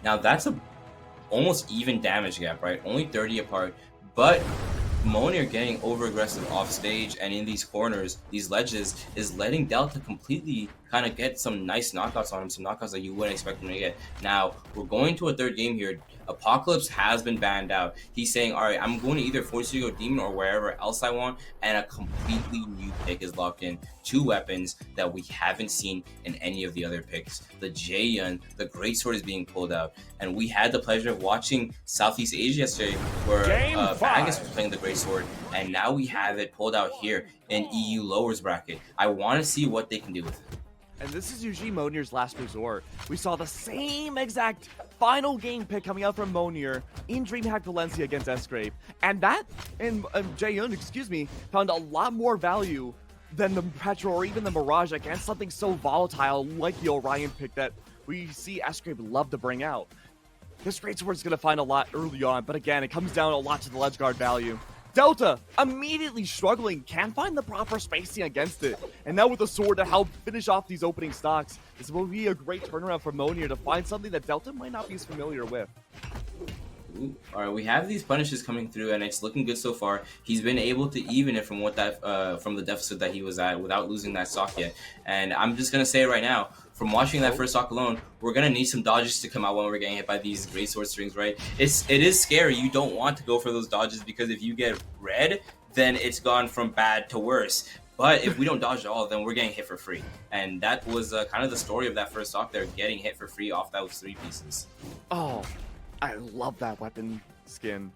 Now that's a almost even damage gap, right? Only 30 apart, but Monier getting over aggressive off stage and in these corners, these ledges, is letting Delta completely kind of get some nice knockouts on him, some knockouts that you wouldn't expect him to get. Now, we're going to a third game here. Apocalypse has been banned out. He's saying, all right, I'm going to either force you to go Demon or wherever else I want, and a completely new pick is locked in. 2 weapons that we haven't seen in any of the other picks. The Jaeyun, the Greatsword is being pulled out, and we had the pleasure of watching Southeast Asia yesterday where Magus was playing the Greatsword, and now we have it pulled out here in EU lowers bracket. I want to see what they can do with it. And this is usually Monier's last resort. We saw the same exact final game pick coming out from Monier in DreamHack Valencia against S-Scrape. And that, and Jaeyun, excuse me, found a lot more value than the Petrol or even the Mirage against something so volatile like the Orion pick that we see S-Scrape love to bring out. This Greatsword's going to find a lot early on, but again, it comes down a lot to the ledge guard value. Delta, immediately struggling, can't find the proper spacing against it. And now with the sword to help finish off these opening stocks, this will be a great turnaround for Monier to find something that Delta might not be as familiar with. Ooh, all right, we have these punishes coming through, and it's looking good so far. He's been able to even it from what that from the deficit that he was at without losing that stock yet. And I'm just gonna say it right now, from watching that first stock alone, we're gonna need some dodges to come out when we're getting hit by these great sword strings, right? It is scary. You don't want to go for those dodges because if you get red, then it's gone from bad to worse. But if we don't dodge at all, then we're getting hit for free. And that was kind of the story of that first stock there, getting hit for free off those 3 pieces. Oh, I love that weapon skin.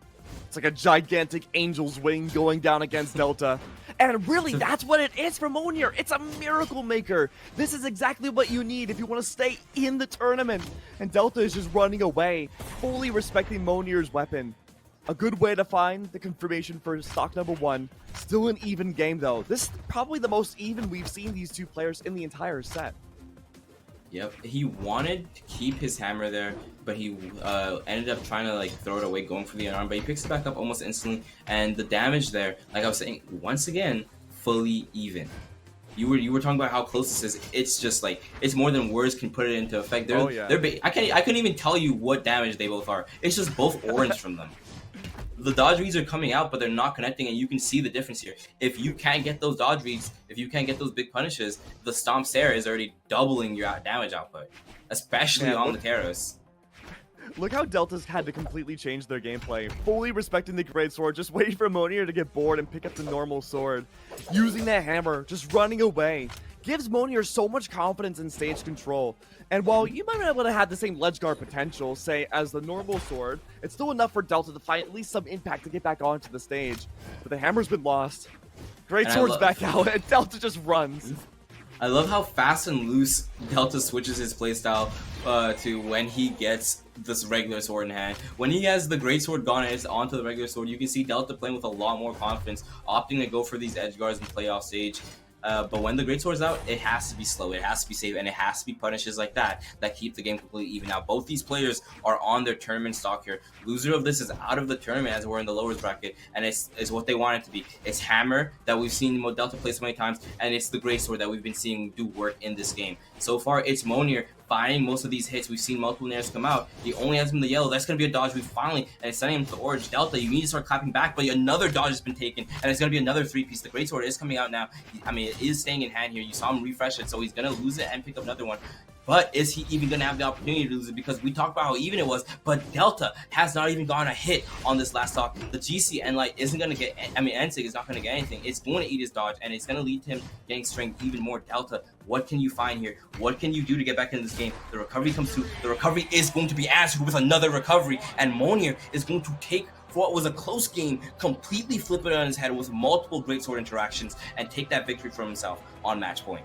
It's like a gigantic angel's wing going down against Delta. And really, that's what it is for Monier. It's a miracle maker. This is exactly what you need if you want to stay in the tournament. And Delta is just running away, fully respecting Monier's weapon. A good way to find the confirmation for stock number 1. Still an even game, though. This is probably the most even we've seen these 2 players in the entire set. Yep, he wanted to keep his hammer there, but he ended up trying to like throw it away, going for the unarmed, but he picks it back up almost instantly, and the damage there, like I was saying, once again, fully even. You were talking about how close this is. It's just like, it's more than words can put it into effect. I couldn't even tell you what damage they both are. It's just both orange from them. The dodge reads are coming out, but they're not connecting, and you can see the difference here. If you can't get those dodge reads, if you can't get those big punishes, the Stomp Sarah is already doubling your damage output, especially on the Terros. Look how Delta's had to completely change their gameplay, fully respecting the great sword, just waiting for Monier to get bored and pick up the normal sword. Using that hammer, just running away. Gives Monier so much confidence in stage control. And while you might not be able to have the same ledge guard potential, say, as the normal sword, it's still enough for Delta to find at least some impact to get back onto the stage. But the hammer's been lost. Great sword's back out, and Delta just runs. I love how fast and loose Delta switches his playstyle to when he gets this regular sword in hand. When he has the great sword gone and it's onto the regular sword, you can see Delta playing with a lot more confidence, opting to go for these edge guards and play off stage. But when the great sword's out, it has to be slow, it has to be safe, and it has to be punishes like that keep the game completely even. Now, both these players are on their tournament stock here. Loser of this is out of the tournament as we're in the lowers bracket, and it's what they want it to be. It's Hammer that we've seen Delta play so many times, and it's the great sword that we've been seeing do work in this game. So far, it's Monier finding most of these hits. We've seen multiple nairs come out. He only has him in the yellow. That's going to be a dodge. We finally, and it's sending him to orange. Delta, you need to start clapping back, but another dodge has been taken, and it's going to be another 3-piece. The great sword is coming out now. I mean, it is staying in hand here. You saw him refresh it, so he's going to lose it and pick up another one. But is he even going to have the opportunity to lose it? Because we talked about how even it was, but Delta has not even gotten a hit on this last stock. The GC and Light isn't going to get, I mean, Ensig is not going to get anything. It's going to eat his dodge, and it's going to lead to him getting strength even more. Delta, what can you find here? What can you do to get back into this game? The recovery comes through. The recovery is going to be answered with another recovery, and Monier is going to take for what was a close game, completely flip it on his head with multiple great sword interactions, and take that victory for himself on match point.